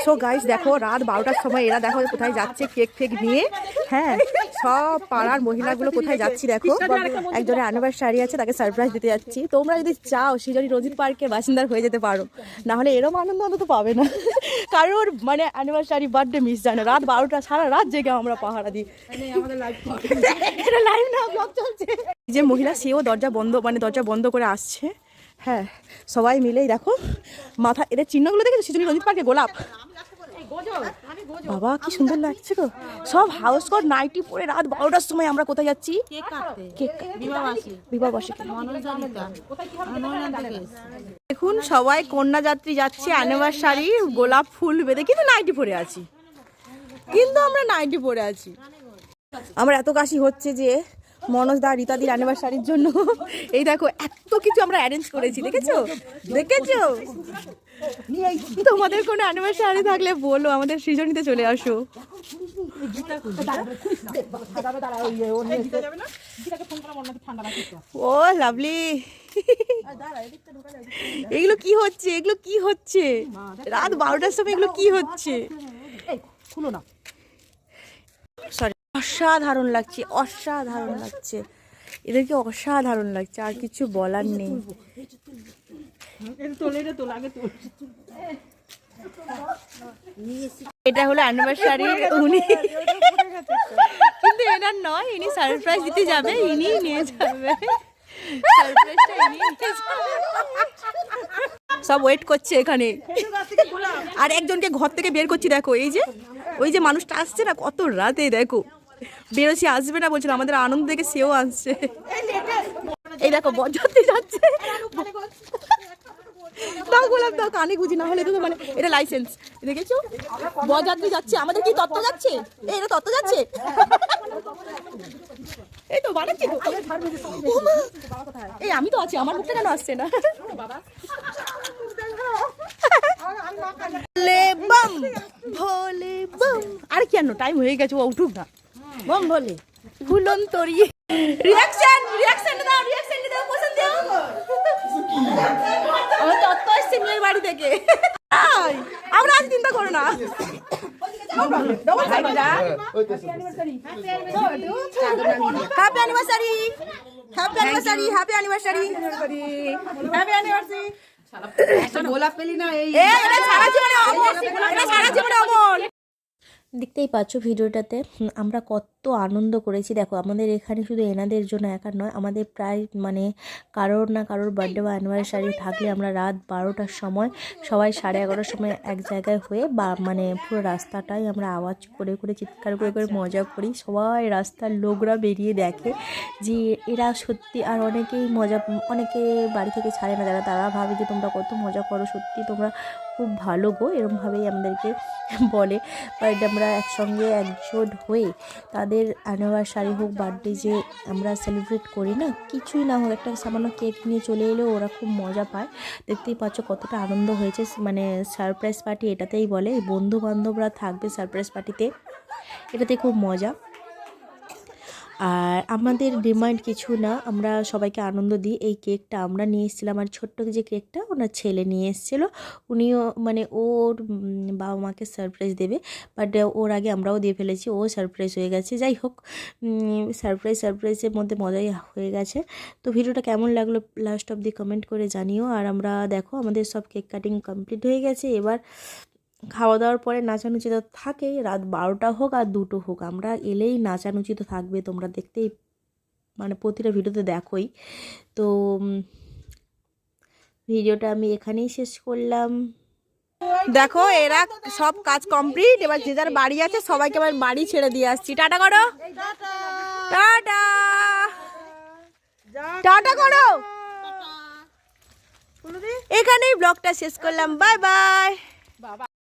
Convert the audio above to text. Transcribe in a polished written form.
So guys দেখো রাত 12টার সময় এরা দেখো কোথায় যাচ্ছে কেক ফেক নিয়ে। হ্যাঁ, সব পাড়ার মহিলাগুলো কোথায় যাচ্ছি দেখো। একজনের অ্যানিভার্সারি আছে, তাকে সারপ্রাইজ দিতে যাচ্ছি। তোমরা যদি চাও সৃজনী রঞ্জিত পার্কের বাসিন্দার হয়ে যেতে পারো, না হলে এরকম আনন্দ অন্তত পাবে না। কারোর মানে অ্যানিভার্সারি বার্থডে মিস যায় না। রাত 12টা সারা রাত জেগে আমরা পাহারা দিই। লাইভ না, ব্লগ চলছে। যে মহিলা সেও দরজা বন্ধ করে আসছে। হ্যাঁ, সবাই মিলেই দেখো মাথা এদের চিহ্নগুলো দেখেছো সৃজনী রঞ্জিত পার্কে গোলাপ। বাবা কি সুন্দর লাগছে গো। সব হাউস কোট নাইটি পরে রাত 12টার সময় আমরা কোথায় যাচ্ছি? দেখুন সবাই কন্যাযাত্রী যাচ্ছে অ্যানিভার্সারি, গোলাপ ফুল বেঁধে, কিন্তু নাইটি পরে আছি। আমার এত কাশি হচ্ছে যে মনোজ দা রীতাদির অ্যানিভার্সারির জন্য এই দেখো এত কিছু আমরা অ্যারেঞ্জ করেছি। দেখেছো তোমাদের কোনো অ্যানিভার্সারি থাকলে বলো, আমাদের সৃজনীতে চলে আসো। ও লাভলি, এগুলো কি হচ্ছে রাত 12টার সময়? এগুলো কি হচ্ছে? সরি, অসাধারণ লাগছে এদেরকে, অসাধারণ লাগছে, আর কিছু বলার নেই। এটা হলো অ্যানিভার্সারি, উনি কিন্তু এনার নয়, ইনি সারপ্রাইজ দিতে যাবে, ইনি নিয়ে যাবে সব ওয়েট করছে এখানে। আর একজনকে ঘর থেকে বের করছি দেখো, ওই যে মানুষটা আসছে না কত রাতে, দেখো বেরোচ্ছি, আসবে না বলছিল, আমাদের আনন্দ দেখে সেও আসছে। এই দেখো বরযাত্রী যাচ্ছে, দাও গোলাপ দাও, কানে গুজি, না হলে তো মানে এটা লাইসেন্স। দেখেছো বরযাত্রী যাচ্ছে, আমাদের কি তত্ত্ব যাচ্ছে? এটা তত্ত্ব যাচ্ছে, এই তো বানাচ্ছি তো। এই আমি তো আছি, আমার মুখটা কেন আসছে না? ভোলে বম, আর কেন টাইম হয়ে গেছে, ও উঠুক না। বম ভোলে ভুলন তরি, রিঅ্যাকশন দাও, পছন্দ দাও। আমার তত্ত্ব এসছে মেয়ের বাড়ি থেকে, আমরা আজ চিন্তা করো না। গোলাপ পেলি না, দেখতেই পাচ্ছ ভিডিওটাতে আমরা কত আনন্দ করেছি। দেখো আমাদের এখানে শুধু এনাদের জন্য একা নয়, আমাদের প্রায় মানে কারোর না কারোর বার্থডে বা অ্যানিভার্সারি থাকলে আমরা রাত 12টার সময় সবাই 11:30 সময় এক জায়গায় হয়ে বা মানে পুরো রাস্তাটাই আমরা আওয়াজ করে চিৎকার করে মজা করি। সবাই রাস্তার লোকরা বেরিয়ে দেখে যে এরা সত্যি, আর অনেকে বাড়ি থেকে ছাড়ে না যারা, তারা ভাবে যে তোমরা কত মজা করো, সত্যি তোমরা খুব ভালো গো, এরমভাবেই আমাদেরকে বলে। বাট আমরা একসঙ্গে একজোট হয়ে তাদের অ্যানিভার্সারি হোক বার্থডে যে আমরা সেলিব্রেট করি না, কিছুই না হোক একটা সামান্য কেক নিয়ে চলে এলেও ওরা খুব মজা পায়। দেখতেই পাচ্ছ কতটা আনন্দ হয়েছে। মানে সারপ্রাইজ পার্টি এটাতেই বলে, বন্ধু বান্ধবরা থাকবে সারপ্রাইজ পার্টিতে, এটাতে খুব মজা। আর আমাদের ডিমান্ড কিছু না, আমরা সবাইকে আনন্দ দিই। এই কেকটা আমরা নিয়ে এসেছিলাম, আর ছোট্ট যে কেকটা ওনার ছেলে নিয়ে এসেছিলো, উনিও মানে ওর বাবা মাকে সারপ্রাইজ দেবে, বাট ওর আগে আমরাও দিয়ে ফেলেছি, ও সারপ্রাইজ হয়ে গেছে। যাই হোক, সারপ্রাইজের মধ্যে মজাই হয়ে গেছে। তো ভিডিওটা কেমন লাগলো লাস্ট অবধি কমেন্ট করে জানিও। আর আমরা দেখো আমাদের সব কেক কাটিং কমপ্লিট হয়ে গেছে। এবার খাওয়া দাওয়ার পরে নাচানুচি তো থাকেই, রাত 12টা হোক আর 2টো হোক, আমরা এলেই নাচানুচি তো থাকবে, তোমরা দেখতেই মানে প্রতিটা ভিডিওতে দেখোই। তো ভিডিওটা আমি এখানেই শেষ করলাম। দেখো এরা সব কাজ কমপ্লিট, এবার যে যার বাড়ি আছে সবাইকে এবার বাড়ি ছেড়ে দিয়ে আসছি। টাটা করো, টাটা করো। এখানেই ব্লগটা শেষ করলাম, বাই বাই।